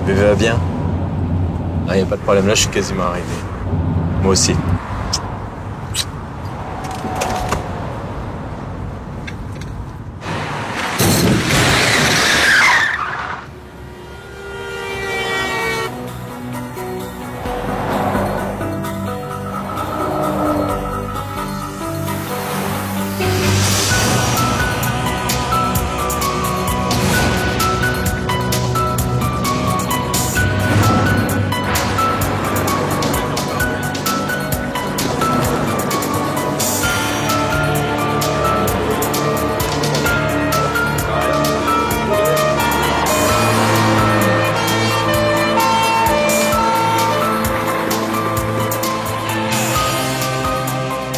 Bébé va bien? Ah, y a pas de problème, là je suis quasiment arrivé. Moi aussi.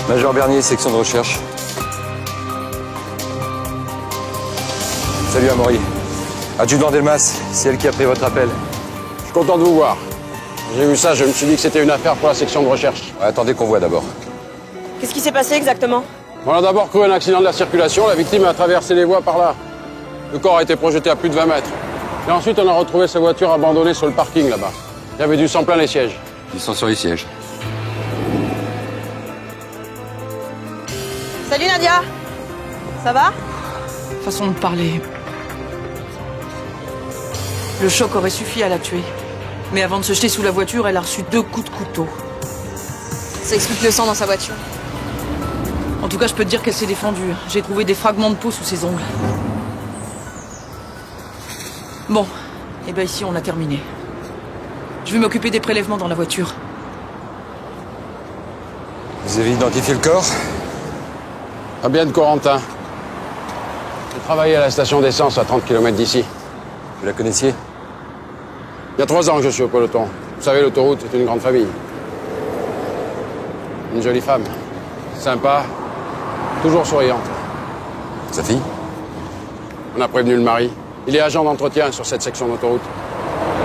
Major Bernier, section de recherche. Salut Amaury. Adjudant Delmas, c'est elle qui a pris votre appel. Je suis content de vous voir. J'ai vu ça, je me suis dit que c'était une affaire pour la section de recherche. Ouais, attendez qu'on voit d'abord. Qu'est-ce qui s'est passé exactement? On a d'abord cru un accident de la circulation, la victime a traversé les voies par là. Le corps a été projeté à plus de 20 mètres. Et ensuite, on a retrouvé sa voiture abandonnée sur le parking là-bas. Il y avait du sang plein les sièges. Ils sont sur les sièges. Salut Nadia. Ça va? Façon de parler. Le choc aurait suffi à la tuer. Mais avant de se jeter sous la voiture, elle a reçu 2 coups de couteau. Ça explique le sang dans sa voiture. En tout cas, je peux te dire qu'elle s'est défendue. J'ai trouvé des fragments de peau sous ses ongles. Bon, et ben ici on a terminé. Je vais m'occuper des prélèvements dans la voiture. Vous avez identifié le corps? Fabienne Corentin. Je travaillais à la station d'essence à 30 km d'ici. Vous la connaissiez? Il y a 3 ans que je suis au peloton. Vous savez, l'autoroute est une grande famille. Une jolie femme. Sympa. Toujours souriante. Sa fille? On a prévenu le mari. Il est agent d'entretien sur cette section d'autoroute.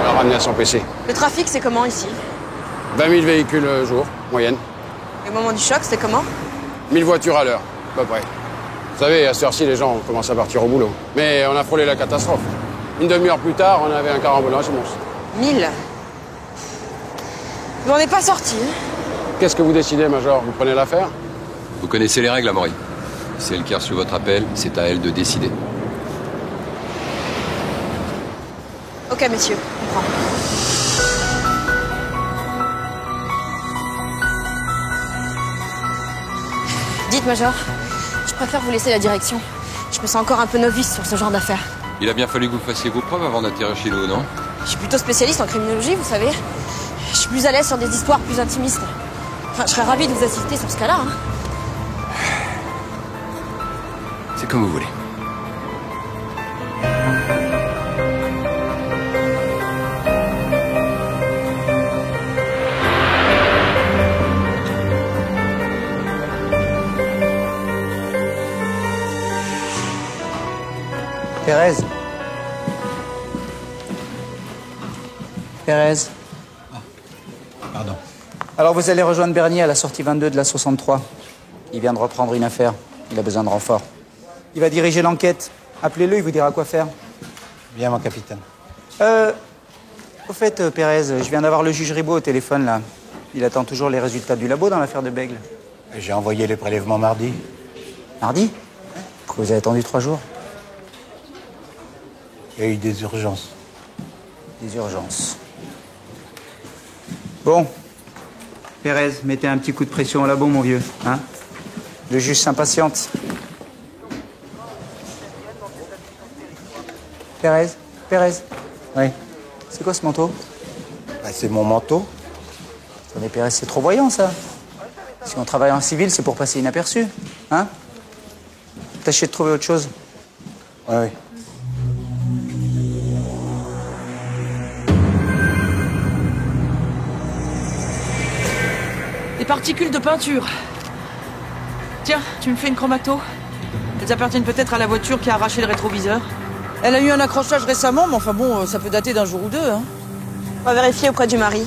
On l'a ramené à son PC. Le trafic, c'est comment ici? 20 000 véhicules jour, moyenne. Le moment du choc, c'est comment? 1000 voitures à l'heure, à peu près. Vous savez, à cette heure-ci, les gens commencent à partir au boulot. Mais on a frôlé la catastrophe. Une demi-heure plus tard, on avait un car ambulance immense. 1000. Mais on n'est pas sortis. Qu'est-ce que vous décidez, Major? Vous prenez l'affaire? Vous connaissez les règles, Amaury. C'est elle qui a reçu votre appel, c'est à elle de décider. Ok, messieurs, on prend. Dites, Major, je préfère vous laisser la direction. Je me sens encore un peu novice sur ce genre d'affaires. Il a bien fallu que vous fassiez vos preuves avant d'atterrir chez nous, non? Je suis plutôt spécialiste en criminologie, vous savez. Je suis plus à l'aise sur des histoires plus intimistes. Enfin, je serais ravie de vous assister sur ce cas-là. Hein. C'est comme vous voulez. Thérèse. Thérèse. Pardon. Alors vous allez rejoindre Bernier à la sortie 22 de la 63. Il vient de reprendre une affaire. Il a besoin de renfort. Il va diriger l'enquête. Appelez-le, il vous dira quoi faire. Bien, mon capitaine. Au fait, Pérez, je viens d'avoir le juge Ribot au téléphone, là. Il attend toujours les résultats du labo dans l'affaire de Bègle. J'ai envoyé les prélèvements mardi. Mardi? Pourquoi vous avez attendu 3 jours? Il y a eu des urgences. Des urgences. Bon. Pérez, mettez un petit coup de pression au labo, mon vieux. Hein? Le juge s'impatiente. Pérez? Pérez? Oui. C'est quoi ce manteau? Bah, c'est mon manteau. Attendez, Pérez, c'est trop voyant, ça. Si on travaille en civil, c'est pour passer inaperçu. Hein? Tâchez de trouver autre chose. Oui, oui. Des particules de peinture. Tiens, tu me fais une chromato? Elles appartiennent peut-être à la voiture qui a arraché le rétroviseur. Elle a eu un accrochage récemment, mais enfin bon, ça peut dater d'un jour ou deux. Hein. On va vérifier auprès du mari.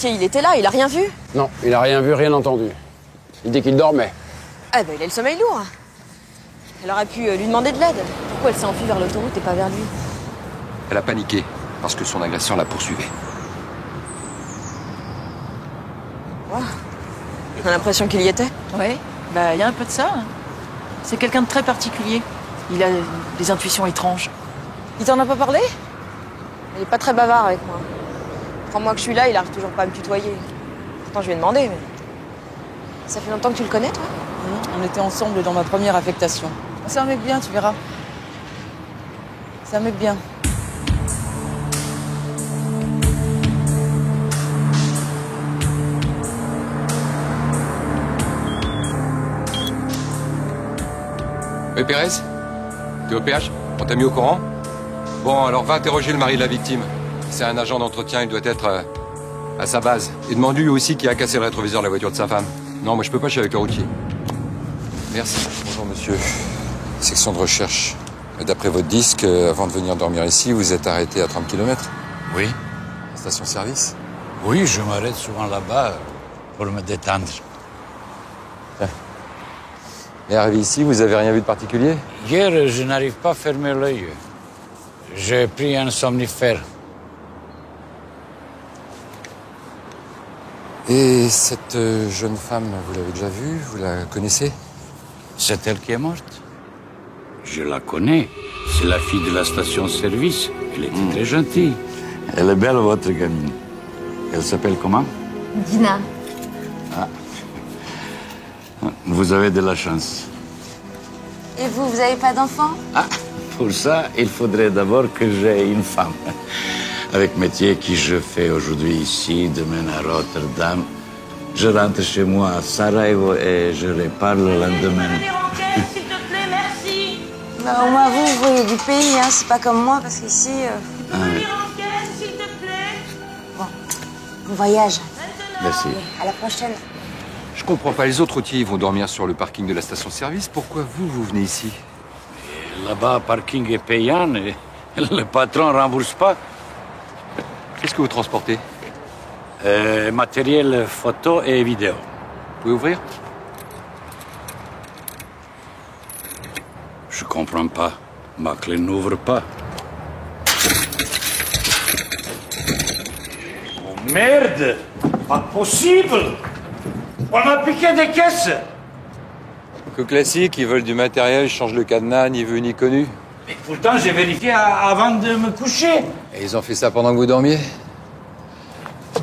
Gauthier, il était là, il a rien vu. Non, il a rien vu, rien entendu. Il dit qu'il dormait. Ah ben il a le sommeil lourd. Elle aurait pu lui demander de l'aide. Pourquoi elle s'est enfuie vers l'autoroute et pas vers lui? Elle a paniqué parce que son agresseur la poursuivait. Wow. On a l'impression qu'il y était. Ouais, bah il y a un peu de ça. Hein. C'est quelqu'un de très particulier. Il a des intuitions étranges. Il t'en a pas parlé? Il est pas très bavard avec moi. 3 mois que je suis là, il arrive toujours pas à me tutoyer. Pourtant je lui ai demandé, mais... Ça fait longtemps que tu le connais, toi? On était ensemble dans ma première affectation. C'est un mec bien, tu verras. C'est un mec bien. Oui, Pérez? T'es au péage? On t'a mis au courant? Bon, alors va interroger le mari de la victime. C'est un agent d'entretien, il doit être à sa base. Et demande lui aussi qui a cassé le rétroviseur de la voiture de sa femme. Non, moi je peux pas, je suis avec le routier. Merci. Bonjour monsieur. Section de recherche. D'après votre disque, avant de venir dormir ici, vous êtes arrêté à 30 km? Oui. Station-service? Oui, je m'arrête souvent là-bas pour me détendre. Et arrivé ici, vous avez rien vu de particulier? Hier, je n'arrive pas à fermer l'œil. J'ai pris un somnifère. Et cette jeune femme, vous l'avez déjà vue? Vous la connaissez? C'est elle qui est morte. Je la connais. C'est la fille de la station-service. Elle était très gentille. Elle est belle, votre gamine. Elle s'appelle comment? Dina. Ah. Vous avez de la chance. Et vous n'avez pas d'enfant? Ah, pour ça, il faudrait d'abord que j'aie une femme. Avec le métier que je fais aujourd'hui ici, demain à Rotterdam, je rentre chez moi à Sarajevo et je repars le lendemain. S'il te plaît, merci. Bah, au moins vous voyez du pays, hein. C'est pas comme moi, parce qu'ici... s'il te plaît. Bon, bon voyage. Merci. À la prochaine. Je comprends pas, les autres routiers ils vont dormir sur le parking de la station-service. Pourquoi vous venez ici? Là-bas, le parking est payant et le patron ne rembourse pas. Qu'est-ce que vous transportez? Matériel photo et vidéo. Vous pouvez ouvrir? Je comprends pas. Ma clé n'ouvre pas. Oh merde! Pas possible! On a piqué des caisses! Que classique, ils veulent du matériel, ils changent le cadenas, ni vu ni connu. Mais pourtant, j'ai vérifié avant de me coucher. Et ils ont fait ça pendant que vous dormiez?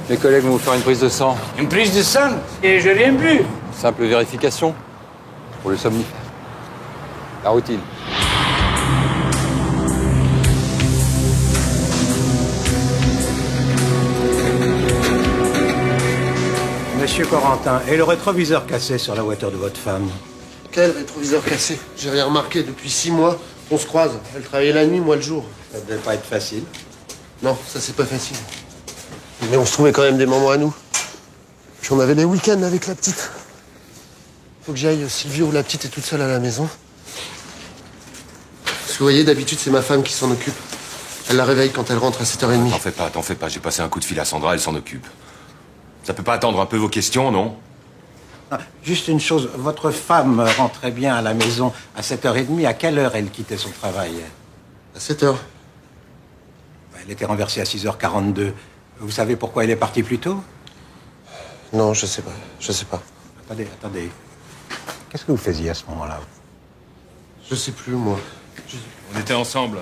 Mes collègues vont vous faire une prise de sang. Une prise de sang et j'ai rien bu. Simple vérification. Pour le somnifère. La routine. Monsieur Corentin, et le rétroviseur cassé sur la voiture de votre femme? Quel rétroviseur cassé? J'ai rien remarqué. Depuis 6 mois, on se croise. Elle travaillait la nuit, moi le jour. Ça devait pas être facile. Non, ça c'est pas facile. Mais on se trouvait quand même des moments à nous. Puis on avait les week-ends avec la petite. Faut que j'aille. Silvio, la petite est toute seule à la maison. Parce que vous voyez, d'habitude, c'est ma femme qui s'en occupe. Elle la réveille quand elle rentre à 7h30. T'en fais pas. J'ai passé un coup de fil à Sandra, elle s'en occupe. Ça peut pas attendre un peu vos questions, non? Ah, juste une chose, votre femme rentrait bien à la maison à 7h30. À quelle heure elle quittait son travail? À 7h. Elle était renversée à 6h42. Vous savez pourquoi elle est partie plus tôt? Non, je sais pas. Je sais pas. Attendez. Qu'est-ce que vous faisiez à ce moment-là? Je sais plus, moi. On était ensemble.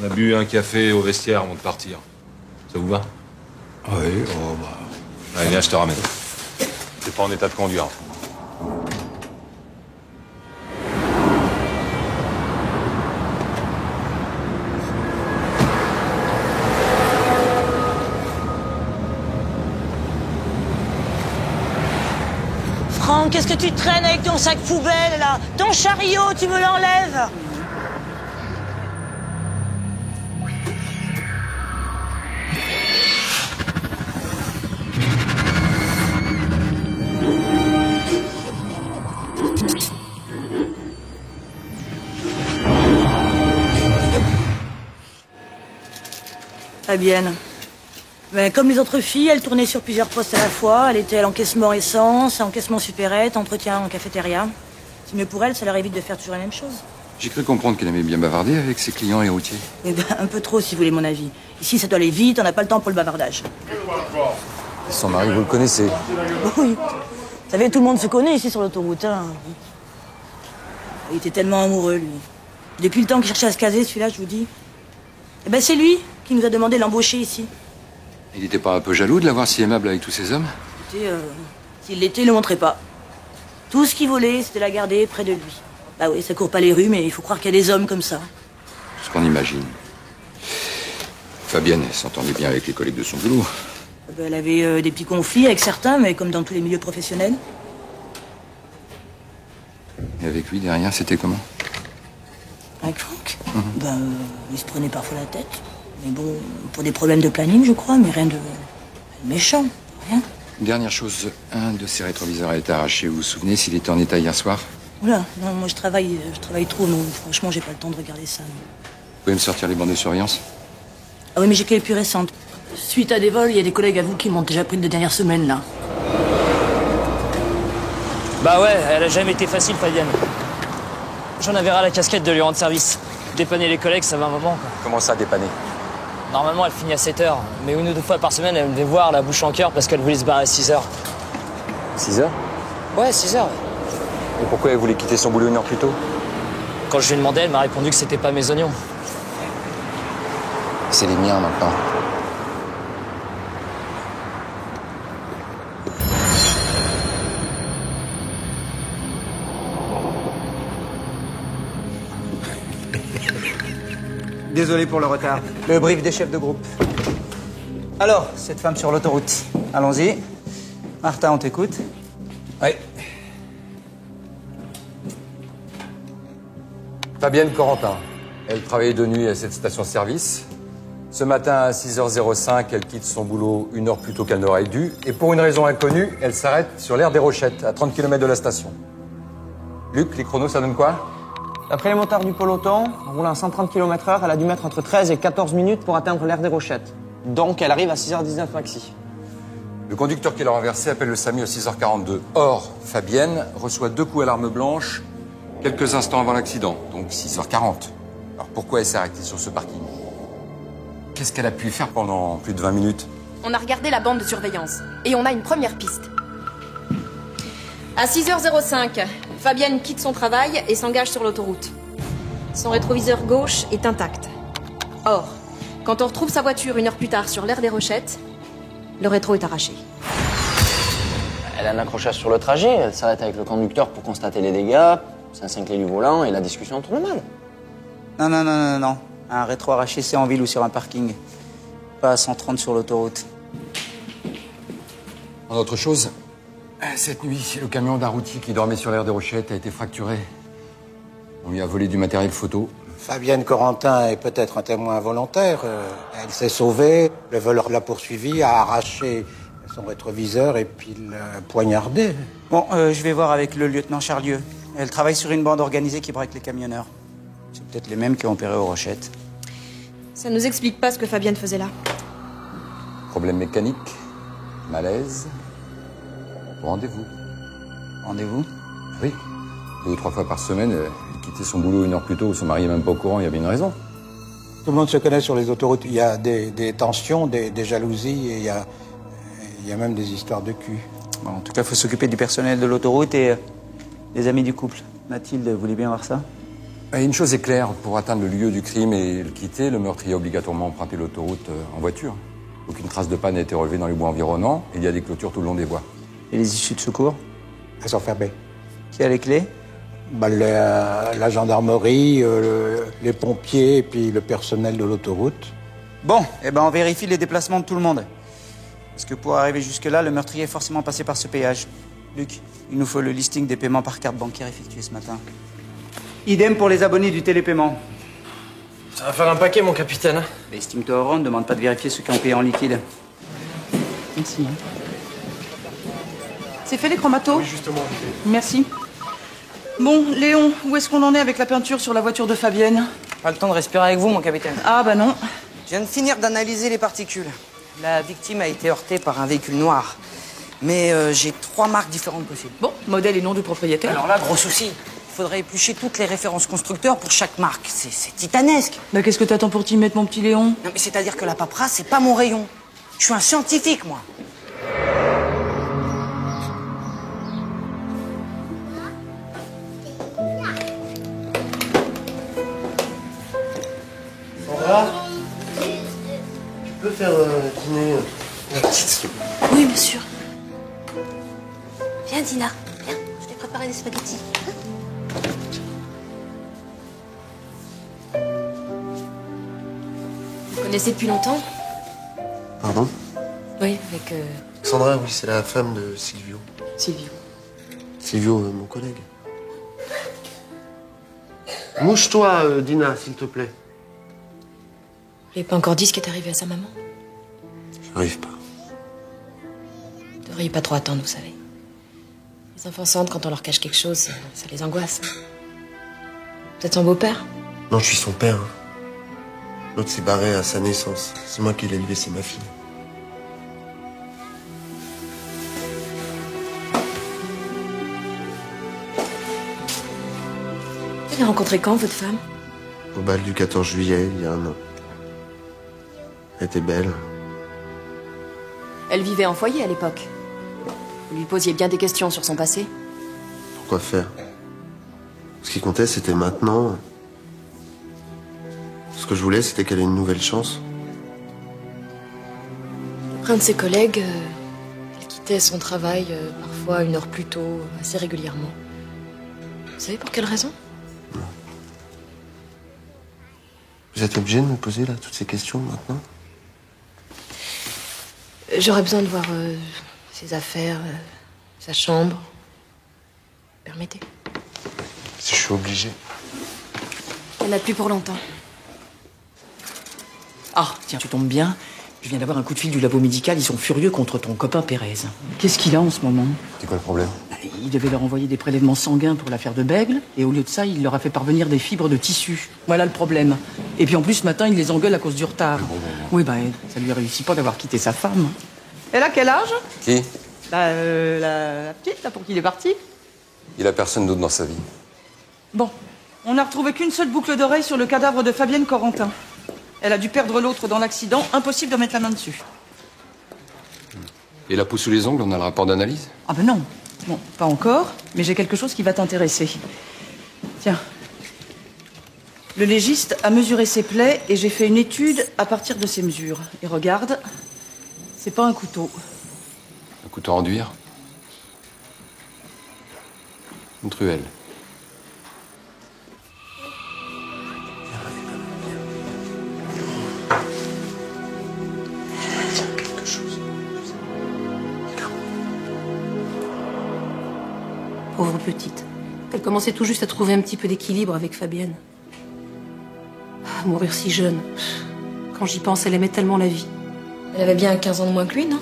On a bu un café au vestiaire avant de partir. Ça vous va? Oui, oh bah... Allez, viens, je te ramène. T'es pas en état de conduire. Franck, qu'est-ce que tu traînes avec ton sac poubelle, là? Ton chariot, tu me l'enlèves? Fabienne, Ben, comme les autres filles, elle tournait sur plusieurs postes à la fois. Elle était à l'encaissement essence, à l'encaissement supérette, entretien en cafétéria. C'est mieux pour elle, ça leur évite de faire toujours la même chose. J'ai cru comprendre qu'elle aimait bien bavarder avec ses clients et routiers. Eh ben, un peu trop, si vous voulez mon avis. Ici, ça doit aller vite, on n'a pas le temps pour le bavardage. Son mari, vous le connaissez? Oui. Vous savez, tout le monde se connaît ici sur l'autoroute. Hein. Il était tellement amoureux, lui. Depuis le temps qu'il cherchait à se caser, celui-là, je vous dis. Eh ben, c'est lui qui nous a demandé l'embaucher ici. Il n'était pas un peu jaloux de l'avoir si aimable avec tous ces hommes? Écoutez, s'il l'était, il le montrait pas. Tout ce qu'il voulait, c'était la garder près de lui. Bah oui, ça court pas les rues, mais il faut croire qu'il y a des hommes comme ça. Ce qu'on imagine. Fabienne s'entendait bien avec les collègues de son boulot. Elle avait des petits conflits avec certains, mais comme dans tous les milieux professionnels. Et avec lui, derrière, c'était comment? Avec Franck il se prenait parfois la tête. Mais bon, pour des problèmes de planning, je crois, mais rien de méchant, rien. Dernière chose, un de ses rétroviseurs a été arraché. Vous vous souvenez s'il était en état hier soir? Oula, non, moi je travaille trop, non. Franchement, j'ai pas le temps de regarder ça. Non. Vous pouvez me sortir les bandes de surveillance? Ah oui, mais j'ai que les plus récentes. Suite à des vols, il y a des collègues à vous qui m'ont déjà pris de dernières semaines, là. Bah ouais, elle a jamais été facile, Fabienne. J'en avais ras la casquette de lui rendre service. Dépanner les collègues, ça va un moment, quoi. Comment ça, dépanner? Normalement, elle finit à 7h, mais une ou deux fois par semaine, elle me devait voir la bouche en cœur parce qu'elle voulait se barrer à 6h. 6h? Ouais, 6h. Et pourquoi elle voulait quitter son boulot une heure plus tôt? Quand je lui ai demandé, elle m'a répondu que c'était pas mes oignons. C'est les miens, maintenant. Désolé pour le retard. Le brief des chefs de groupe. Alors, cette femme sur l'autoroute. Allons-y. Martin, on t'écoute. Oui. Fabienne Corentin. Elle travaillait de nuit à cette station-service. Ce matin, à 6h05, elle quitte son boulot une heure plus tôt qu'elle n'aurait dû. Et pour une raison inconnue, elle s'arrête sur l'aire des Rochettes, à 30 km de la station. Luc, les chronos, ça donne quoi? D'après les motards du peloton, en roulant à 130 km/h, elle a dû mettre entre 13 et 14 minutes pour atteindre l'aire des Rochettes. Donc elle arrive à 6h19 maxi. Le conducteur qui l'a renversé appelle le SAMU à 6h42. Or, Fabienne reçoit 2 coups à l'arme blanche quelques instants avant l'accident, donc 6h40. Alors pourquoi elle s'est arrêtée sur ce parking? Qu'est-ce qu'elle a pu faire pendant plus de 20 minutes? On a regardé la bande de surveillance et on a une première piste. À 6h05, Fabienne quitte son travail et s'engage sur l'autoroute. Son rétroviseur gauche est intact. Or, quand on retrouve sa voiture une heure plus tard sur l'aire des Rochettes, le rétro est arraché. Elle a un accrochage sur le trajet, elle s'arrête avec le conducteur pour constater les dégâts, c'est un clés du volant et la discussion tourne mal. Non. Un rétro arraché, c'est en ville ou sur un parking. Pas à 130 sur l'autoroute. En autre chose, cette nuit, le camion d'un routier qui dormait sur l'aire des Rochettes a été fracturé. On lui a volé du matériel photo. Fabienne Corentin est peut-être un témoin involontaire. Elle s'est sauvée, le voleur l'a poursuivie, a arraché son rétroviseur et puis l'a poignardé. Bon, je vais voir avec le lieutenant Charlieu. Elle travaille sur une bande organisée qui braque les camionneurs. C'est peut-être les mêmes qui ont opéré aux Rochettes. Ça nous explique pas ce que Fabienne faisait là. Problème mécanique, malaise, rendez-vous. Rendez-vous? Oui. 2 ou 3 fois par semaine, elle quittait son boulot une heure plus tôt, son mari n'est même pas au courant, il y avait une raison. Tout le monde se connaît sur les autoroutes. Il y a des tensions, des jalousies et il y a même des histoires de cul. Bon, en tout cas, il faut s'occuper du personnel de l'autoroute et des amis du couple. Mathilde, vous voulez bien voir ça? Une chose est claire, pour atteindre le lieu du crime et le quitter, le meurtrier a obligatoirement emprunté l'autoroute en voiture. Aucune trace de panne n'a été relevée dans les bois environnants. Il y a des clôtures tout le long des voies. Et les issues de secours? Elles sont fermées. Qui a les clés? La gendarmerie, les pompiers et puis le personnel de l'autoroute. Bon, on vérifie les déplacements de tout le monde. Parce que pour arriver jusque-là, le meurtrier est forcément passé par ce péage. Luc, il nous faut le listing des paiements par carte bancaire effectués ce matin. Idem pour les abonnés du télépaiement. Ça va faire un paquet, mon capitaine. Estime-toi au rond, ne demande pas de vérifier ceux qui ont payé en liquide. Merci. C'est fait les chromatos? Oui, justement. Merci. Bon, Léon, où est-ce qu'on en est avec la peinture sur la voiture de Fabienne? Pas le temps de respirer avec vous, mon capitaine. Ah bah non. Je viens de finir d'analyser les particules. La victime a été heurtée par un véhicule noir. Mais j'ai 3 marques différentes possibles. Bon, modèle et nom du propriétaire. Alors là, gros souci. Il faudrait éplucher toutes les références constructeurs pour chaque marque. C'est titanesque. Bah, qu'est-ce que t'attends pour t'y mettre, mon petit Léon? Non, mais c'est-à-dire que la paperasse, c'est pas mon rayon. Je suis un scientifique, moi. Sandra, tu peux faire dîner la petite, s'il te plaît? Oui, bien sûr. Viens, Dina. Viens, je t'ai préparé des spaghettis. Vous connaissez depuis longtemps? Pardon? Oui, avec... Sandra, oui, c'est la femme de Silvio. Silvio. Silvio, mon collègue. Mouche-toi, Dina, s'il te plaît. Vous n'avez pas encore dit ce qui est arrivé à sa maman? J'arrive pas. Vous devriez pas trop attendre, vous savez. Les enfants sentent quand on leur cache quelque chose, ça les angoisse. Vous êtes son beau-père? Non, je suis son père. Hein. L'autre s'est barré à sa naissance. C'est moi qui l'ai élevé, c'est ma fille. Vous l'avez rencontrée quand, votre femme? Au bal du 14 juillet, il y a 1 an. Elle était belle. Elle vivait en foyer à l'époque. Vous lui posiez bien des questions sur son passé? Pourquoi faire? Ce qui comptait, c'était maintenant. Ce que je voulais, c'était qu'elle ait une nouvelle chance. Après un de ses collègues, elle quittait son travail parfois 1 heure plus tôt, assez régulièrement. Vous savez pour quelle raison? Vous êtes obligé de me poser là toutes ces questions maintenant? J'aurais besoin de voir ses affaires, sa chambre. Permettez. Si je suis obligé. Elle n'a plus pour longtemps. Ah, tiens, tu tombes bien. Je viens d'avoir un coup de fil du labo médical. Ils sont furieux contre ton copain Pérez. Qu'est-ce qu'il a en ce moment? C'est quoi le problème? Il devait leur envoyer des prélèvements sanguins pour l'affaire de Bègle. Et au lieu de ça, il leur a fait parvenir des fibres de tissu. Voilà le problème. Et puis en plus, ce matin, il les engueule à cause du retard. Oui, bah, ça lui réussit pas d'avoir quitté sa femme. Elle a quel âge? Qui? La petite, là, pour qui il est parti. Il a personne d'autre dans sa vie. Bon, on n'a retrouvé qu'une seule boucle d'oreille sur le cadavre de Fabienne Corentin. Elle a dû perdre l'autre dans l'accident. Impossible de mettre la main dessus. Et la peau sous les ongles, on a le rapport d'analyse? Ah ben non. Bon, pas encore, mais j'ai quelque chose qui va t'intéresser. Tiens. Le légiste a mesuré ses plaies et j'ai fait une étude à partir de ces mesures. Et regarde, c'est pas un couteau. Un couteau à enduire? Une truelle. Pauvre petite. Elle commençait tout juste à trouver un petit peu d'équilibre avec Fabienne. Mourir si jeune. Quand j'y pense, elle aimait tellement la vie. Elle avait bien 15 ans de moins que lui, non?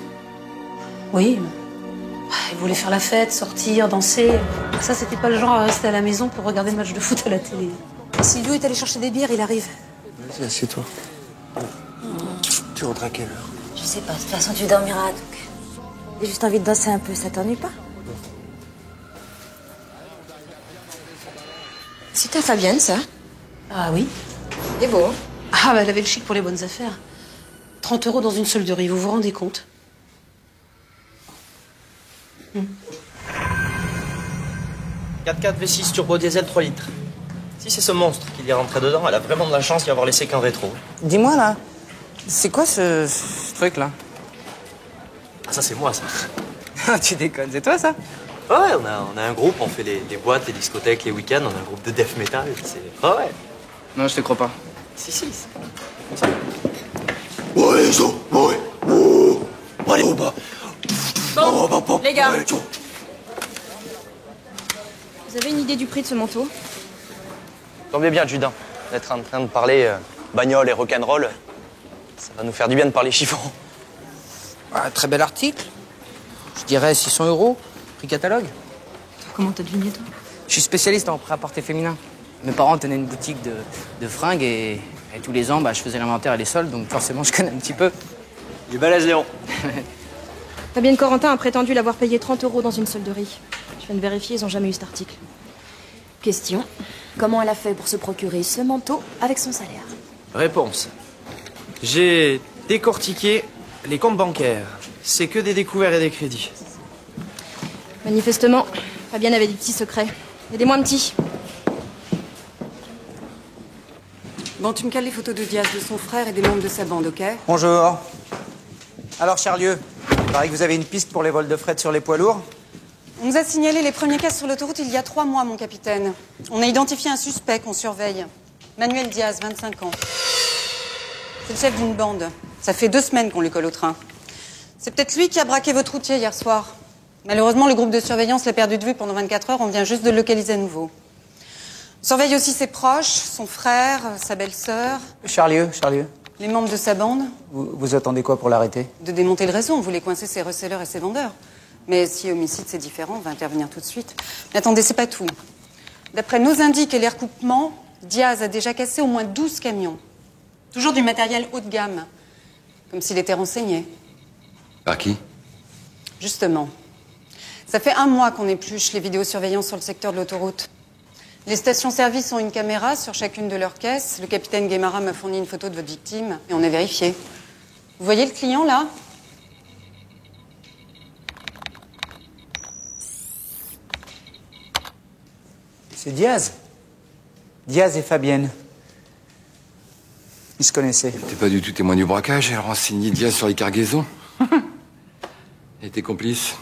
Oui. Elle voulait faire la fête, sortir, danser. Ça, c'était pas le genre à rester à la maison pour regarder le match de foot à la télé. Silvio est allé chercher des bières, il arrive. Vas-y, assieds-toi. Tu rentres à quelle heure? Je sais pas, de toute façon, tu dormiras, donc. J'ai juste envie de danser un peu, ça t'ennuie pas? C'était à Fabienne, ça? Ah oui. C'est beau, hein? Ah, bah, elle avait le chic pour les bonnes affaires. 30 € dans une solderie, vous vous rendez compte? 4x4 V6 turbo diesel 3 litres. Si c'est ce monstre qui y est rentré dedans, elle a vraiment de la chance d'y avoir laissé qu'un rétro. Dis-moi, là, c'est quoi ce truc-là? Ah, ça, c'est moi, ça. Tu déconnes, c'est toi, ça? Ouais, on a un groupe, on fait les boîtes, les discothèques, les week-ends, on a un groupe de death metal. C'est... Ah ouais. Non, je te crois pas. Si. Ouais, ça, ouais. Oh. Allez, au bas. Bon, les gars. Vous avez une idée du prix de ce manteau? Tombez bien, Judin, d'être en train de parler bagnole et rock'n'roll. Ça va nous faire du bien de parler chiffon. Ah, très bel article. Je dirais 600 €, prix catalogue. Comment t'as deviné, toi? Je suis spécialiste en prêt-à-porter féminin. Mes parents tenaient une boutique de fringues et tous les ans, je faisais l'inventaire et les soldes, donc forcément, je connais un petit peu. Il est balèze, Léon. Fabienne Corentin a prétendu l'avoir payé 30 € dans une solderie. Je viens de vérifier, ils n'ont jamais eu cet article. Question. Comment elle a fait pour se procurer ce manteau avec son salaire? Réponse. J'ai décortiqué les comptes bancaires. C'est que des découverts et des crédits. Manifestement, Fabienne avait des petits secrets. Et des moins petits. Bon, tu me cales les photos de Diaz, de son frère et des membres de sa bande, ok? Bonjour. Alors, Charlieu, il paraît que vous avez une piste pour les vols de fret sur les poids lourds? On nous a signalé les premiers cas sur l'autoroute il y a 3 mois, mon capitaine. On a identifié un suspect qu'on surveille. Manuel Diaz, 25 ans. C'est le chef d'une bande. Ça fait 2 semaines qu'on lui colle au train. C'est peut-être lui qui a braqué votre routier hier soir. Malheureusement, le groupe de surveillance l'a perdu de vue pendant 24 heures. On vient juste de le localiser à nouveau. On surveille aussi ses proches, son frère, sa belle-sœur. Charlieu. Les membres de sa bande. Vous attendez quoi pour l'arrêter? De démonter le réseau. On voulait coincer ses resellers et ses vendeurs. Mais si homicide c'est différent, on va intervenir tout de suite. Mais attendez, c'est pas tout. D'après nos indices et les recoupements, Diaz a déjà cassé au moins 12 camions. Toujours du matériel haut de gamme. Comme s'il était renseigné. Par qui? Justement. Ça fait 1 mois qu'on épluche les vidéosurveillances sur le secteur de l'autoroute. Les stations-service ont une caméra sur chacune de leurs caisses. Le capitaine Guémara m'a fourni une photo de votre victime et on a vérifié. Vous voyez le client, là? C'est Diaz. Diaz et Fabienne. Ils se connaissaient. T'es pas du tout témoin du braquage, elle renseignait Diaz sur les cargaisons. Elle était complice.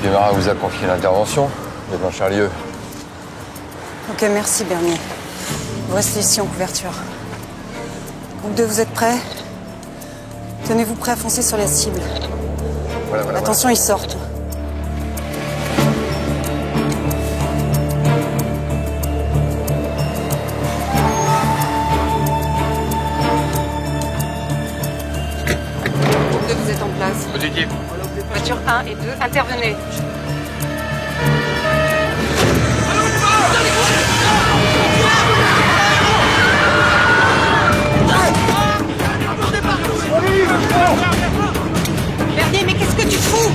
Guémara vous a confié l'intervention, lieutenant Charlieu. Ok, merci Bernier. Vous restez ici en couverture. Groupe 2, vous êtes prêts? Tenez-vous prêts à foncer sur la cible. Voilà. Attention, ils sortent. Groupe 2, vous êtes en place. Positif. Voiture 1 et 2, intervenez. Bernier, mais qu'est-ce que tu fous?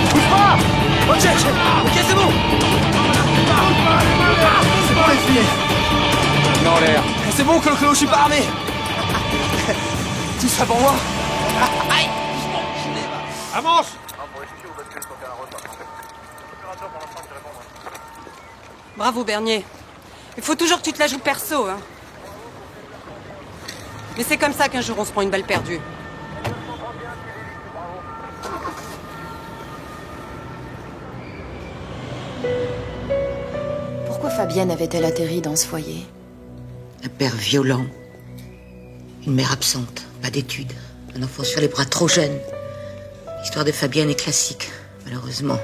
Bouge pas! Ok, c'est bon! C'est bon, les filles! Non, en l'air. C'est bon, Clo-Clo, je suis pas armé! Tout ça pour moi? Aïe! Avance! Bravo, Bernier. Il faut toujours que tu te la joues perso, hein. Mais c'est comme ça qu'un jour on se prend une balle perdue. Pourquoi Fabienne avait-elle atterri dans ce foyer? Un père violent. Une mère absente, pas d'études. Un enfant sur les bras trop jeune. L'histoire de Fabienne est classique, malheureusement.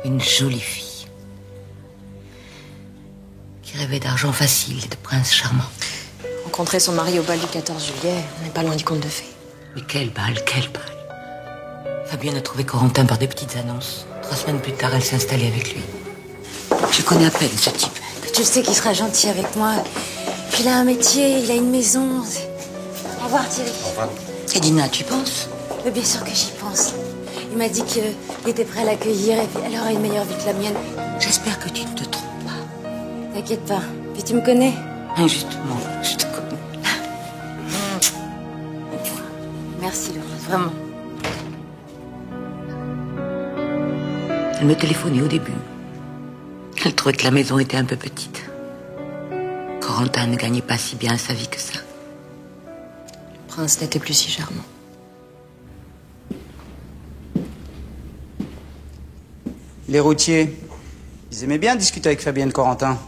Une jolie fille. Qui rêvait d'argent facile et de prince charmant. Rencontrer son mari au bal du 14 juillet, on n'est pas loin du conte de fées. Mais quel bal! Fabienne a trouvé Corentin par des petites annonces. 3 semaines plus tard, elle s'est installée avec lui. Je connais à peine ce type. Je sais qu'il sera gentil avec moi. Puis il a un métier, il a une maison. Au revoir, Thierry. Au revoir. Et Dina, tu penses? Mais bien sûr que j'y pense. Il m'a dit qu'il était prêt à l'accueillir et puis elle aura une meilleure vie que la mienne. J'espère que tu ne te trompes pas. T'inquiète pas. Puis tu me connais? Injustement, je te connais. Merci, Laurence, vraiment. Elle me téléphonait au début. Elle trouvait que la maison était un peu petite. Corentin ne gagnait pas si bien sa vie que ça. Le prince n'était plus si charmant. Les routiers, ils aimaient bien discuter avec Fabienne Corentin.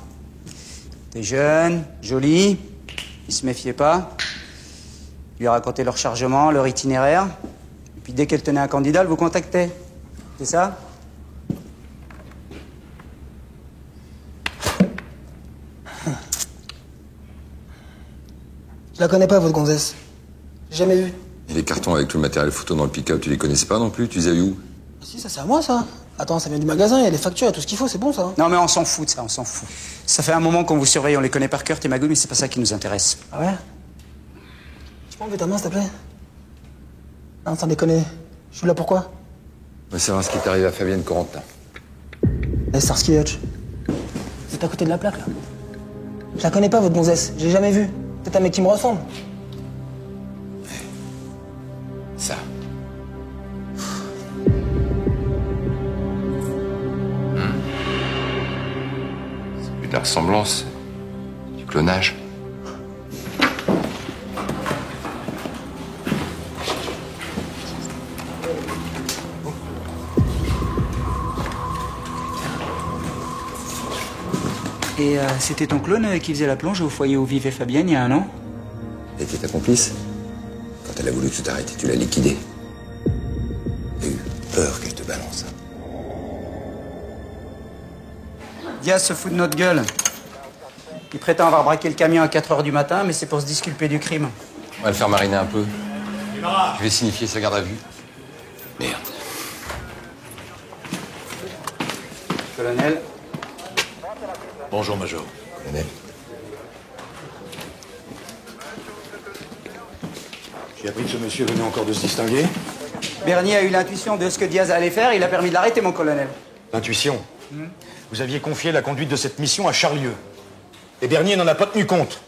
T'es jeune, jolie, ils se méfiaient pas. Ils lui racontaient leur chargement, leur itinéraire. Et puis dès qu'elle tenait un candidat, elle vous contactait. C'est ça? Je la connais pas, votre gonzesse. J'ai jamais vu. Et les cartons avec tout le matériel photo dans le pick-up, tu les connaissais pas non plus? Tu les as eu où? Si, ça c'est à moi ça. Attends, ça vient du magasin, il y a les factures, il y a tout ce qu'il faut, c'est bon ça. Non mais on s'en fout de ça, on s'en fout. Ça fait un moment qu'on vous surveille, on les connaît par cœur, tes magouilles, mais c'est pas ça qui nous intéresse. Ah ouais? Tu peux enlever ta main s'il te plaît? Non, sans déconner. Je suis là pourquoi? On va savoir ce qui est arrivé à Fabienne Corentin. Eh, Starsky Hutch. C'est à côté de la plaque là. Je la connais pas votre gonzesse, j'ai jamais vu. Peut-être un mec qui me ressemble. Ça. C'est plus de la ressemblance, c'est du clonage. Et c'était ton clone qui faisait la plonge au foyer où vivait Fabienne il y a un an? Elle était ta complice? Quand elle a voulu que tu t'arrêtes, tu l'as liquidée. J'ai eu peur qu'elle te balance. Diaz se fout de notre gueule. Il prétend avoir braqué le camion à 4h du matin, mais c'est pour se disculper du crime. On va le faire mariner un peu. Je vais signifier sa garde à vue. Merde. Colonel. Bonjour, Major. Colonel. J'ai appris que ce monsieur venait encore de se distinguer. Bernier a eu l'intuition de ce que Diaz allait faire, il a permis de l'arrêter, mon colonel. L'intuition. Vous aviez confié la conduite de cette mission à Charlieu. Et Bernier n'en a pas tenu compte.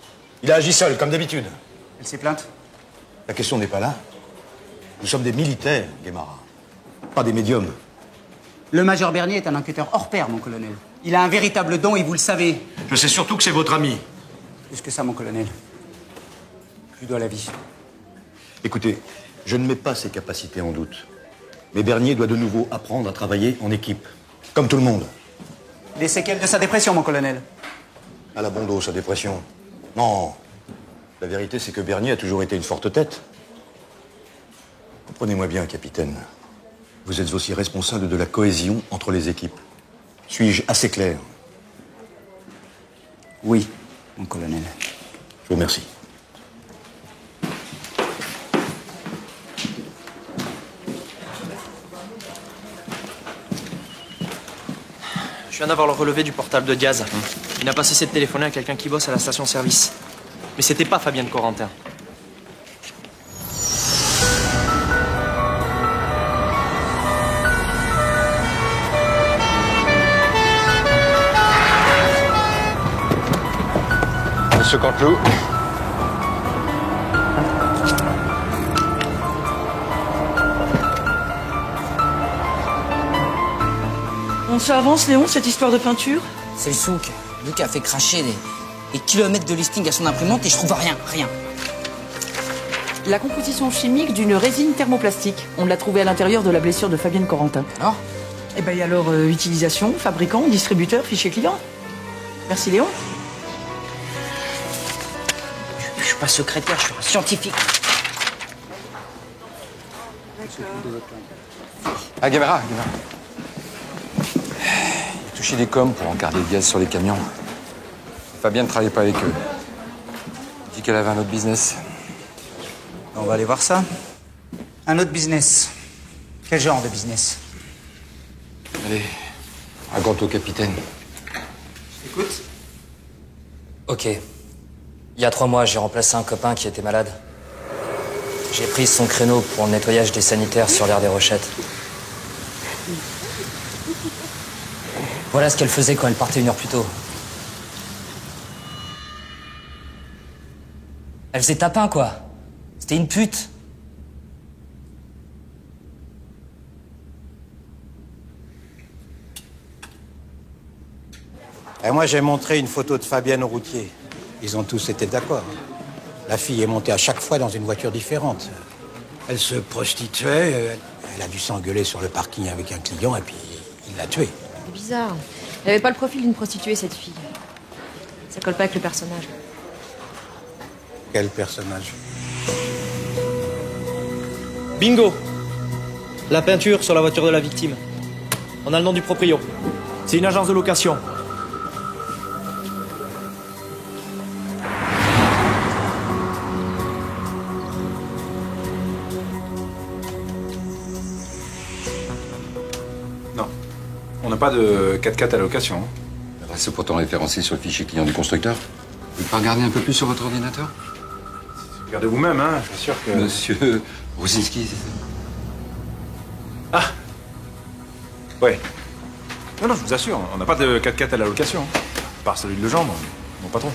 Il a agi seul, comme d'habitude. Elle s'est plainte? La question n'est pas là. Nous sommes des militaires, Guémara. Pas des médiums. Le major Bernier est un enquêteur hors pair, mon colonel. Il a un véritable don et vous le savez. Je sais surtout que c'est votre ami. Plus que ça, mon colonel. Je lui dois la vie. Écoutez, je ne mets pas ses capacités en doute. Mais Bernier doit de nouveau apprendre à travailler en équipe. Comme tout le monde. Les séquelles de sa dépression, mon colonel. À la bon dos, sa dépression. Non. La vérité, c'est que Bernier a toujours été une forte tête. Comprenez-moi bien, capitaine. Vous êtes aussi responsable de la cohésion entre les équipes. Suis-je assez clair? Oui, mon colonel. Je vous remercie. Je viens d'avoir le relevé du portable de Diaz. Il n'a pas cessé de téléphoner à quelqu'un qui bosse à la station-service. Mais c'était pas Fabienne Corentin. Monsieur Canteloup. On s'avance, Léon, cette histoire de peinture? C'est le souk. Luc a fait cracher des kilomètres de listing à son imprimante et je trouve rien. La composition chimique d'une résine thermoplastique. On l'a trouvée à l'intérieur de la blessure de Fabienne Corentin. Alors? Eh ben, et alors, utilisation, fabricant, distributeur, fichier client. Merci, Léon. Je suis pas secrétaire, je suis un scientifique. Ah, Guémara. Il a touché des coms pour encarder Diaz sur les camions. Fabienne ne travaillait pas avec eux. Il dit qu'elle avait un autre business. On va aller voir ça. Un autre business. Quel genre de business? Allez, raconte au capitaine. Écoute. Ok. Il y a 3 mois, j'ai remplacé un copain qui était malade. J'ai pris son créneau pour le nettoyage des sanitaires sur l'aire des Rochettes. Voilà ce qu'elle faisait quand elle partait 1 heure plus tôt. Elle faisait tapin, quoi. C'était une pute. Et moi, j'ai montré une photo de Fabienne au routier. Ils ont tous été d'accord. La fille est montée à chaque fois dans une voiture différente. Elle se prostituait, elle a dû s'engueuler sur le parking avec un client et puis il l'a tuée. C'est bizarre. Elle avait pas le profil d'une prostituée, cette fille. Ça colle pas avec le personnage. Quel personnage? Bingo! La peinture sur la voiture de la victime. On a le nom du proprio. C'est une agence de location. pas de 4x4 à location. Hein. L'adresse est pourtant référencée sur le fichier client du constructeur. Vous pouvez pas regarder un peu plus sur votre ordinateur? Regardez vous-même, hein. Je suis sûr que... Monsieur Rosinski. Ah. Ouais. Non, non, je vous assure, on n'a pas de 4x4 à la location. Hein. À part celui de Legendre, mon patron.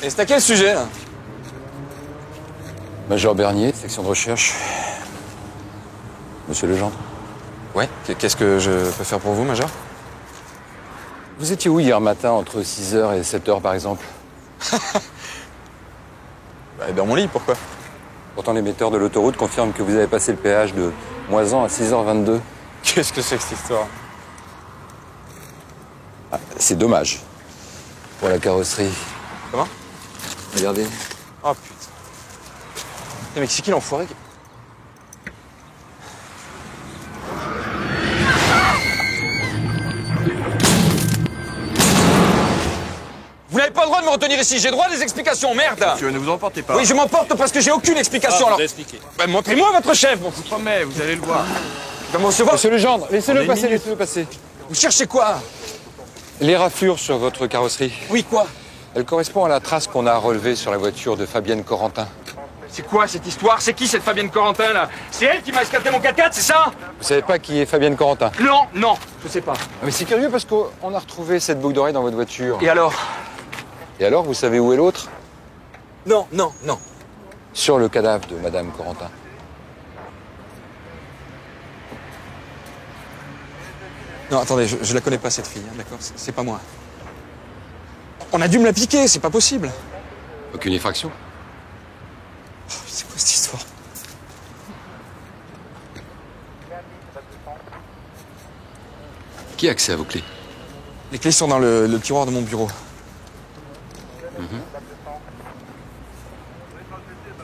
Et c'est à quel sujet, là? Major Bernier, section de recherche. Monsieur Legendre. Ouais, qu'est-ce que je peux faire pour vous, Major? Vous étiez où hier matin, entre 6h et 7h, par exemple? Dans mon lit, pourquoi? Pourtant, l'émetteur de l'autoroute confirme que vous avez passé le péage de Moisan à 6h22. Qu'est-ce que c'est que cette histoire? Ah, c'est dommage. Pour la carrosserie. Comment? Regardez. Oh, putain. Mais c'est qui l'enfoiré? Vous n'avez pas le droit de me retenir ici, j'ai droit à des explications, merde! Monsieur, ne vous emportez pas. Oui, je m'emporte parce que j'ai aucune explication, alors... Expliquer. Ben, montrez-moi votre chef, bon. Je vous promets, vous allez le voir. Je vais me recevoir. Monsieur Legendre, laissez-le On a passer, une minute. laissez-le passer. Vous cherchez quoi? Les raflures sur votre carrosserie. Oui, quoi? Elle correspond à la trace qu'on a relevée sur la voiture de Fabienne Corentin. C'est quoi cette histoire? C'est qui cette Fabienne Corentin, là? C'est elle qui m'a escalé mon 4x4, c'est ça? Vous savez pas qui est Fabienne Corentin? Non, non, je sais pas. Mais c'est curieux parce qu'on a retrouvé cette boucle d'oreille dans votre voiture. Et alors? Et alors, vous savez où est l'autre? Non, non, non. Sur le cadavre de Madame Corentin. Non, attendez, je la connais pas, cette fille, hein, d'accord? C'est pas moi. On a dû me la piquer, c'est pas possible. Aucune effraction? Oh, c'est quoi cette histoire? Qui a accès à vos clés? Les clés sont dans le tiroir de mon bureau.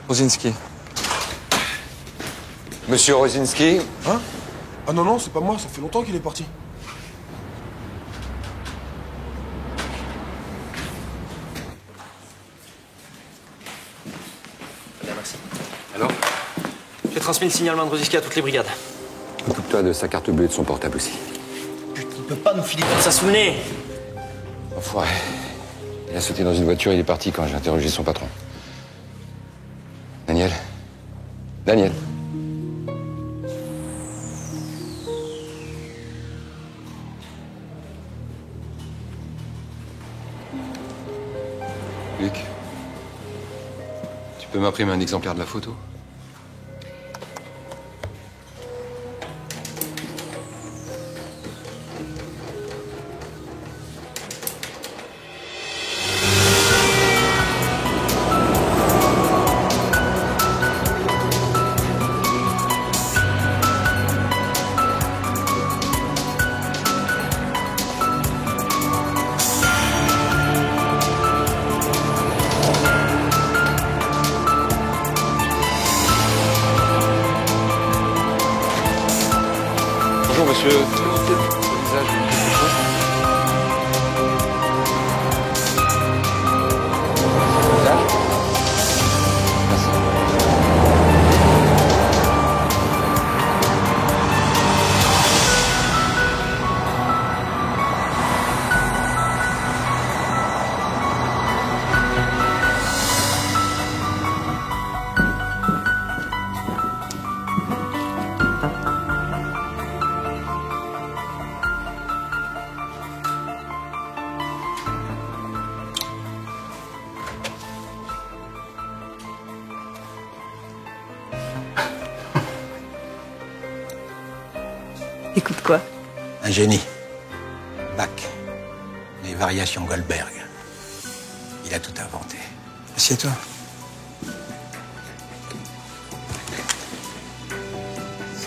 Rosinski. Monsieur Rosinski? Hein? Ah non, non, c'est pas moi, ça fait longtemps qu'il est parti. Bien, merci. Alors? J'ai transmis le signalement de Rosinski à toutes les brigades. Occupe-toi de sa carte bleue et de son portable aussi. Il peut pas nous filer comme ça, souvenez. Enfoiré. Il a sauté dans une voiture, il est parti quand j'ai interrogé son patron. Daniel? Daniel? Luc? Tu peux m'imprimer un exemplaire de la photo? Bonjour monsieur. Votre visage, quelque chose? Visage? Merci. Écoute quoi? Un génie. Bach. Les variations Goldberg. Il a tout inventé. Assieds-toi.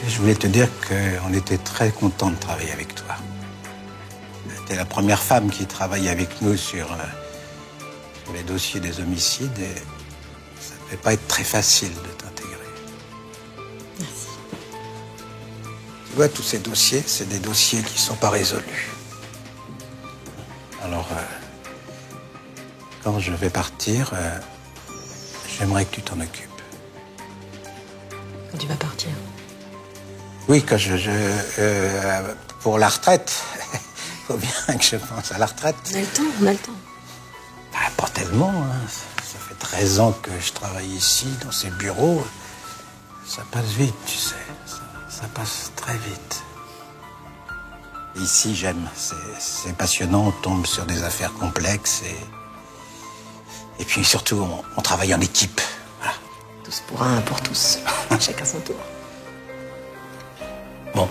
Je voulais te dire qu'on était très contents de travailler avec toi. T'es la première femme qui travaille avec nous sur les dossiers des homicides et ça va pas être très facile de t'intégrer. Merci. Tu vois, tous ces dossiers, c'est des dossiers qui sont pas résolus. Alors, quand je vais partir, j'aimerais que tu t'en occupes. Quand tu vas partir. Oui, quand pour la retraite. Faut bien que je pense à la retraite. On a le temps, on a le temps. Bah, pas tellement, hein. Ça fait 13 ans que je travaille ici, dans ces bureaux. Ça passe vite, tu sais. Ça passe très vite. Et ici, j'aime. C'est passionnant, on tombe sur des affaires complexes et puis surtout, on travaille en équipe. Voilà. Tous pour un, pour tous. Chacun son tour. Bon,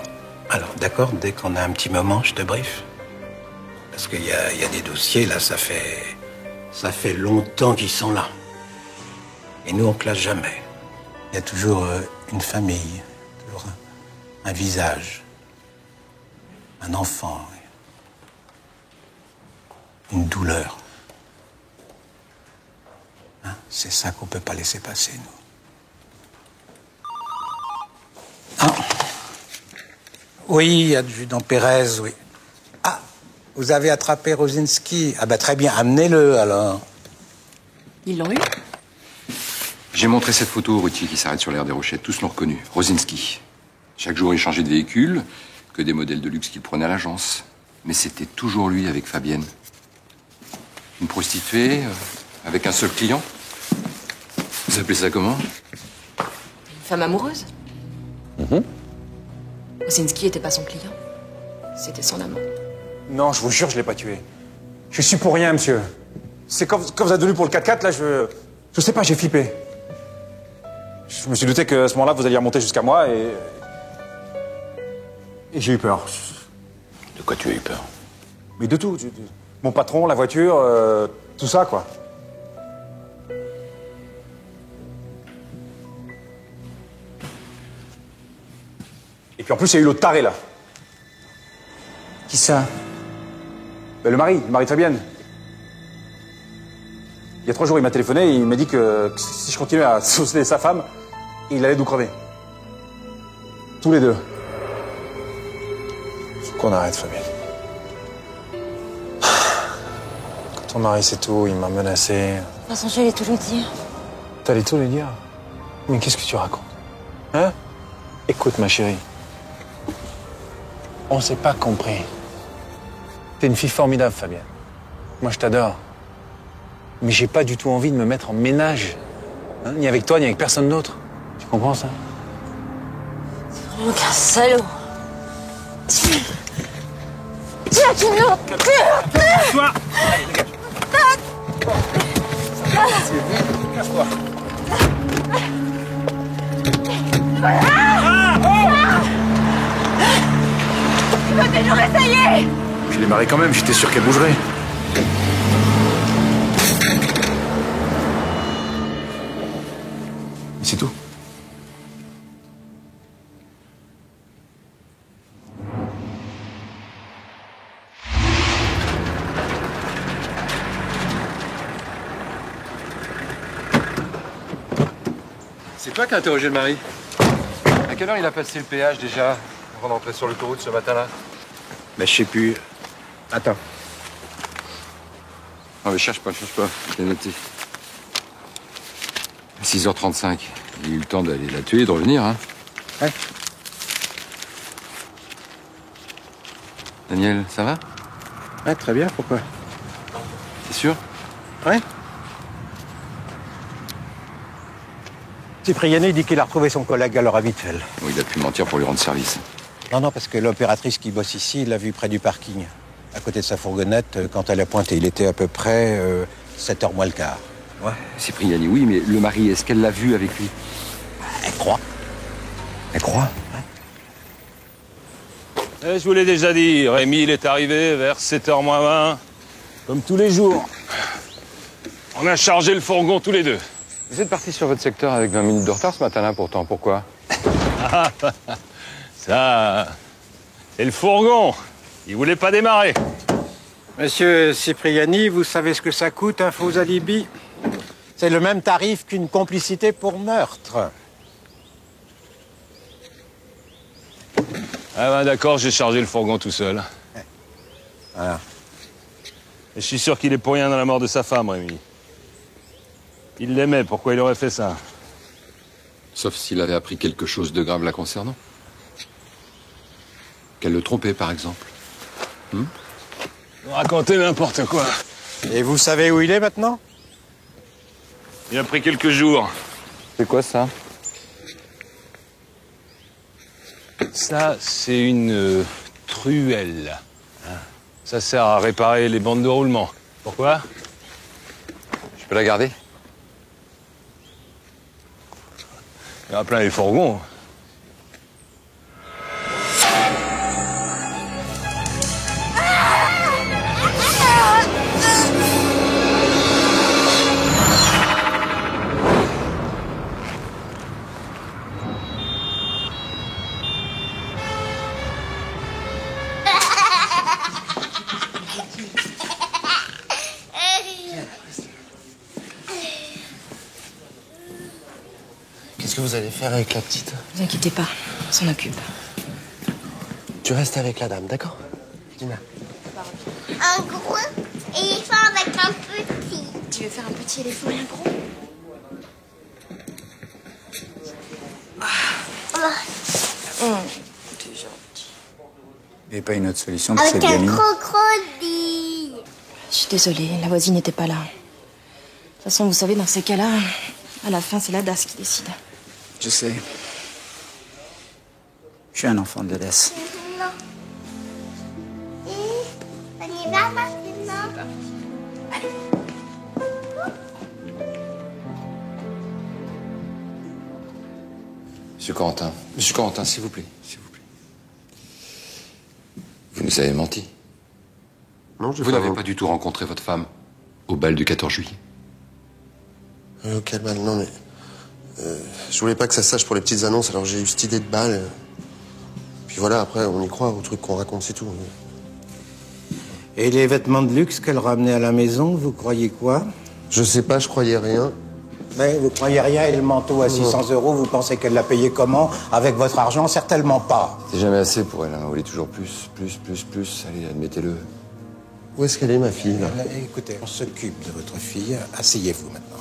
alors d'accord, dès qu'on a un petit moment, je te briefe. Parce qu'il y a des dossiers, là, ça fait longtemps qu'ils sont là. Et nous, on classe jamais. Il y a toujours une famille, toujours un visage, un enfant, une douleur. Hein, c'est ça qu'on peut pas laisser passer, nous. Ah. Oui, adjudant Pérez, oui. Ah, vous avez attrapé Rosinski. Ah bah très bien, amenez-le alors. Ils l'ont eu? J'ai montré cette photo aux routiers qui s'arrêtent sur l'aire des Rochettes. Tous l'ont reconnu. Rosinski. Chaque jour, il changeait de véhicule, que des modèles de luxe qu'il prenait à l'agence. Mais c'était toujours lui avec Fabienne. Une prostituée, avec un seul client. Vous appelez ça comment? Une femme amoureuse. Osinski était pas son client. C'était son amant. Non, je vous jure, je l'ai pas tué. Je suis pour rien, monsieur. C'est quand vous êtes venu pour le 4x4, là, je sais pas, j'ai flippé. Je me suis douté qu'à ce moment-là, vous alliez remonter jusqu'à moi et j'ai eu peur. De quoi tu as eu peur? Mais de tout. Mon patron, la voiture, tout ça, quoi. Et puis en plus, il y a eu l'autre taré, là. Qui ça? Ben, le mari de Fabienne. Il y a 3 jours, il m'a téléphoné et il m'a dit que si je continuais à saucer sa femme, il allait nous crever. Tous les deux. Faut qu'on arrête, Fabienne. Quand ton mari sait tout, il m'a menacé. De toute façon, je vais tout lui dire. T'allais tout lui dire? Mais qu'est-ce que tu racontes? Hein? Écoute, ma chérie. On s'est pas compris. T'es une fille formidable, Fabienne. Moi, je t'adore. Mais j'ai pas du tout envie de me mettre en ménage. Hein, ni avec toi, ni avec personne d'autre. Tu comprends ça? Oh, qu'un salaud. Tiens, tu nous... Toi! Casse-toi. Tu vas toujours essayer. Je l'ai mariée quand même, j'étais sûr qu'elle bougerait. Et c'est tout. C'est toi qui as interrogé le mari? À quelle heure il a passé le péage déjà, avant d'entrer sur l'autoroute ce matin-là? Mais je sais plus. Attends. Non mais cherche pas, je l'ai noté. 6h35. Il a eu le temps d'aller la tuer et de revenir, hein? Ouais. Daniel, ça va? Ouais, très bien, pourquoi? T'es sûr? Ouais. Cipriani dit qu'il a retrouvé son collègue à l'heure habituelle. Oui, il a pu mentir pour lui rendre service. Non, parce que l'opératrice qui bosse ici l'a vu près du parking, à côté de sa fourgonnette, quand elle a pointé. Il était à peu près 7h moins le quart. Ouais. Cipriani, oui, mais le mari, est-ce qu'elle l'a vu avec lui? Elle croit. Elle croit. Je vous l'ai déjà dit, Rémi, il est arrivé vers 7h moins 20, comme tous les jours. On a chargé le fourgon tous les deux. Vous êtes parti sur votre secteur avec 20 minutes de retard ce matin-là, pourtant. Pourquoi? Ça, c'est le fourgon. Il voulait pas démarrer. Monsieur Cipriani, vous savez ce que ça coûte, un faux alibi? C'est le même tarif qu'une complicité pour meurtre. Ah ben d'accord, j'ai chargé le fourgon tout seul. Voilà. Et je suis sûr qu'il est pour rien dans la mort de sa femme, Rémi. Il l'aimait, pourquoi il aurait fait ça? Sauf s'il avait appris quelque chose de grave la concernant. Qu'elle le trompait, par exemple. Vous racontez n'importe quoi. Et vous savez où il est maintenant? Il a pris quelques jours. C'est quoi ça? Ça, c'est une truelle. Ça sert à réparer les bandes de roulement. Pourquoi? Je peux la garder? Il y en a plein les fourgons. Qu'est-ce que vous allez faire avec la petite? Ne vous inquiétez pas, on s'en occupe. Tu restes avec la dame, d'accord? Dina. Un gros éléphant avec un petit. Tu veux faire un petit éléphant et un gros? T'es gentil. Il n'y a pas une autre solution pour Avec cette un gamine? crocodile. Je suis désolée, la voisine n'était pas là. De toute façon, vous savez, dans ces cas-là, à la fin, c'est la DAS qui décide. Je sais. Je suis un enfant de la DAS. Non. On y va maintenant. Monsieur Corentin, s'il vous plaît, s'il vous plaît. Vous nous avez menti. Non, j'ai Vous pas n'avez menti. pas du tout rencontré votre femme au bal du 14 juillet. Quel bal? Non, mais... je voulais pas que ça sache pour les petites annonces, alors j'ai eu cette idée de balle. Puis voilà, après, on y croit au truc qu'on raconte, c'est tout. Et les vêtements de luxe qu'elle ramenait à la maison, vous croyez quoi? Je sais pas, je croyais rien. Mais vous croyez rien et le manteau à 600 €, vous pensez qu'elle l'a payé comment? Avec votre argent? Certainement pas. C'est jamais assez pour elle, hein. Vous voulez toujours plus. Allez, admettez-le. Où est-ce qu'elle est, ma fille, là? Écoutez, on s'occupe de votre fille. Asseyez-vous maintenant.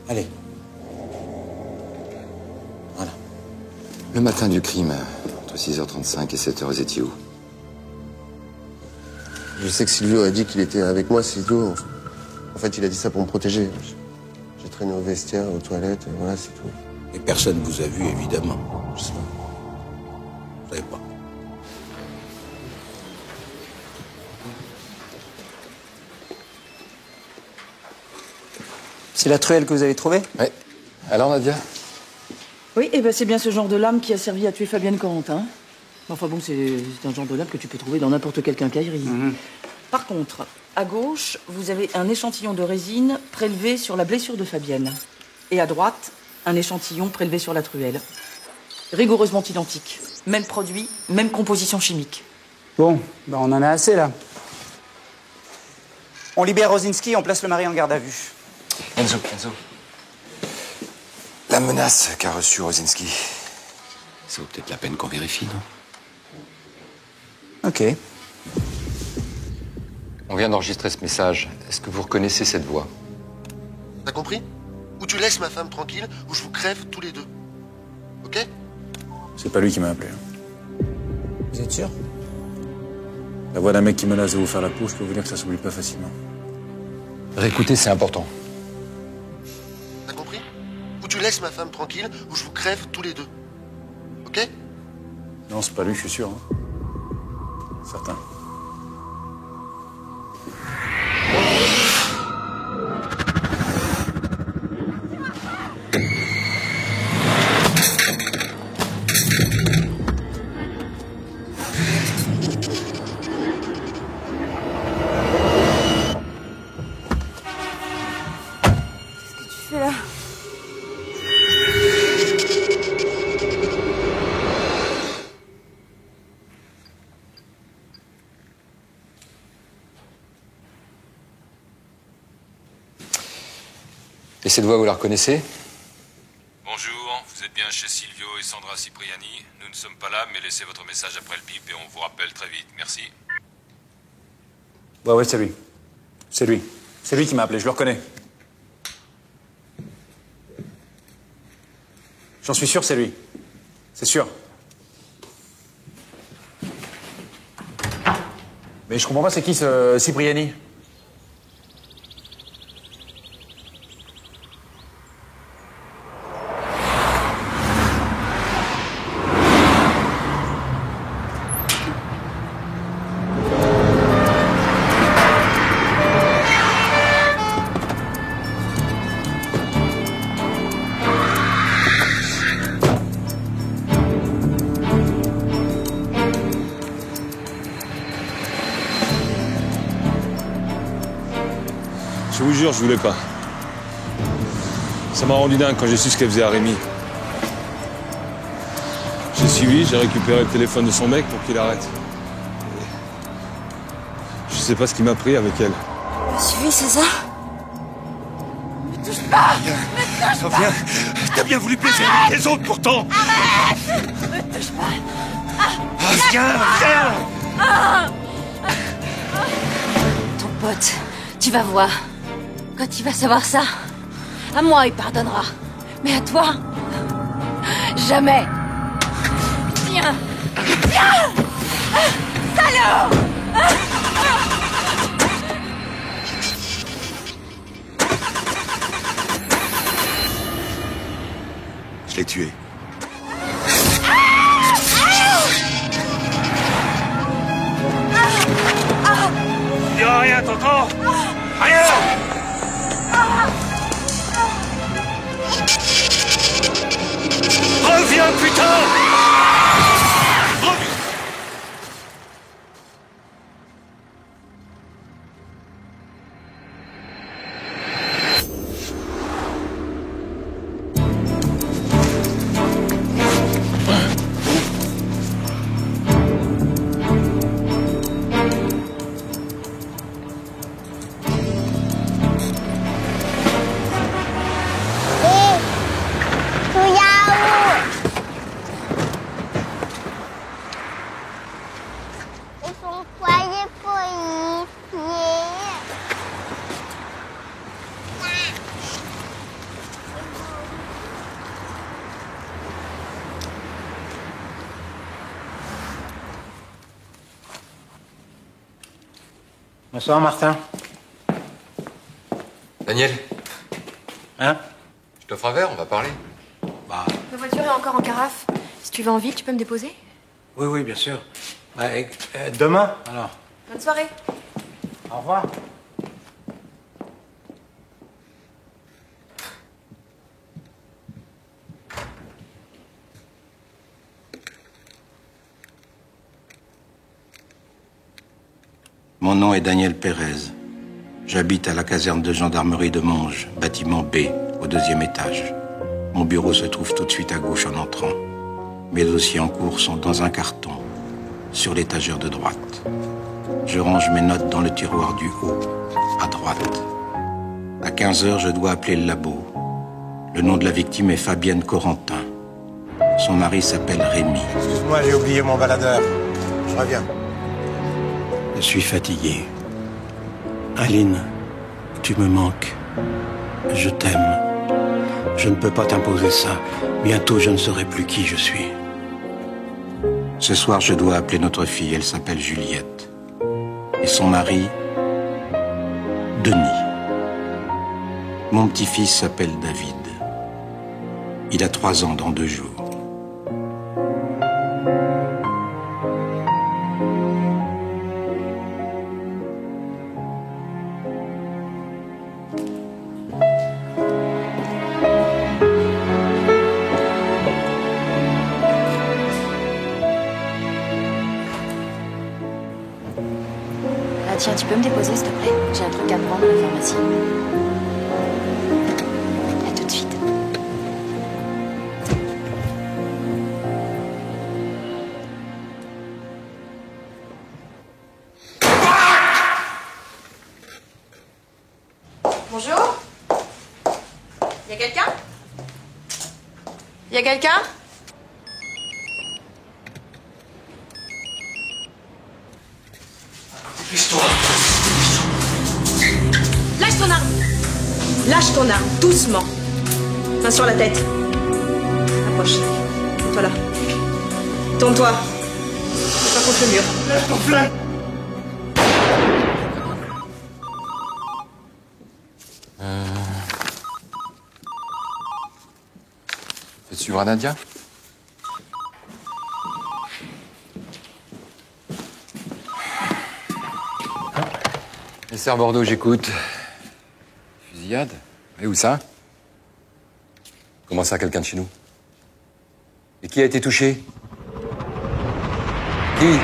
Allez. Voilà. Le matin du crime, entre 6h35 et 7h, vous étiez où? Je sais que Silvio a dit qu'il était avec moi, Silvio. En fait, il a dit ça pour me protéger. J'ai traîné au vestiaire, aux toilettes, et voilà, c'est tout. Et personne vous a vu, évidemment. Je sais pas. Vous savez pas. C'est la truelle que vous avez trouvée? Oui. Alors, Nadia? Oui, et ben c'est bien ce genre de lame qui a servi à tuer Fabienne Corentin. Enfin bon, c'est un genre de lame que tu peux trouver dans n'importe quelle quincaillerie. Par contre, à gauche, vous avez un échantillon de résine prélevé sur la blessure de Fabienne. Et à droite, un échantillon prélevé sur la truelle. Rigoureusement identique. Même produit, même composition chimique. Bon, ben on en a assez là. On libère Rosinski, on place le mari en garde à vue. Enzo. La menace qu'a reçue Rosinski, ça vaut peut-être la peine qu'on vérifie, non? Ok. On vient d'enregistrer ce message. Est-ce que vous reconnaissez cette voix? T'as compris? Ou tu laisses ma femme tranquille, ou je vous crève tous les deux. Ok? C'est pas lui qui m'a appelé. Vous êtes sûr? La voix d'un mec qui menace de vous faire la peau, je peux vous dire que ça s'oublie pas facilement. Réécoutez, c'est important. T'as compris? Ou tu laisses ma femme tranquille, ou je vous crève tous les deux. Ok? Non, c'est pas lui, je suis sûr. Hein. Certain. C'est là. cette voix, vous la reconnaissez? Bonjour, vous êtes bien chez Silvio et Sandra Cipriani. Nous ne sommes pas là, mais laissez votre message après le bip et on vous rappelle très vite. Merci. Ouais, c'est lui. C'est lui. C'est lui qui m'a appelé, je le reconnais. J'en suis sûr, c'est lui. C'est sûr. Mais je comprends pas, c'est qui ce Cipriani? Je vous jure, je voulais pas. Ça m'a rendu dingue quand j'ai su ce qu'elle faisait à Rémi. J'ai suivi, j'ai récupéré le téléphone de son mec pour qu'il arrête. Je sais pas ce qui m'a pris avec elle. Tu as suivi, c'est ça? Ne touche pas! Ne touche pas! Viens, t'as bien voulu plaisir avec les autres pourtant! Arrête! Ne touche pas! Viens, viens! Ton pote, tu vas voir. Quand il va savoir ça, à moi il pardonnera. Mais à toi, jamais. Viens! Viens! Salaud! Je l'ai tué. Il n'y a rien, t'entends? Rien! Reviens, putain! Reviens! Bonsoir, Martin. Daniel? Hein? Je t'offre un verre, on va parler. Bah, La voiture est encore en carafe. Si tu vas en ville, tu peux me déposer? oui, oui, bien sûr. Bah, demain, alors. Bonne soirée. Au revoir. Mon nom est Daniel Pérez. J'habite à la caserne de gendarmerie de Monge, bâtiment B, au 2e étage. Mon bureau se trouve tout de suite à gauche en entrant. Mes dossiers en cours sont dans un carton, sur l'étagère de droite. Je range mes notes dans le tiroir du haut, à droite. À 15h, je dois appeler le labo. Le nom de la victime est Fabienne Corentin. Son mari s'appelle Rémi. Excuse-moi, j'ai oublié mon baladeur. Je reviens. Je suis fatigué. Aline, tu me manques. Je t'aime. Je ne peux pas t'imposer ça. Bientôt, je ne saurai plus qui je suis. Ce soir, je dois appeler notre fille. Elle s'appelle Juliette. Et son mari, Denis. Mon petit-fils s'appelle David. Il a 3 ans dans 2 jours. Tiens, tu peux me déposer, s'il te plaît? J'ai un truc à prendre à la pharmacie. À tout de suite. Bonjour. Y a quelqu'un? Dépêche-toi. Lâche ton arme. Lâche ton arme, doucement. Main sur la tête. Approche. Toi là. Tourne-toi. Pas contre le mur. Lâche ton flingue. Faites suivre à Nadia. Commissaire Bordeaux, j'écoute. Fusillade? Et où ça? Comment ça, quelqu'un de chez nous? Et qui a été touché? Qui?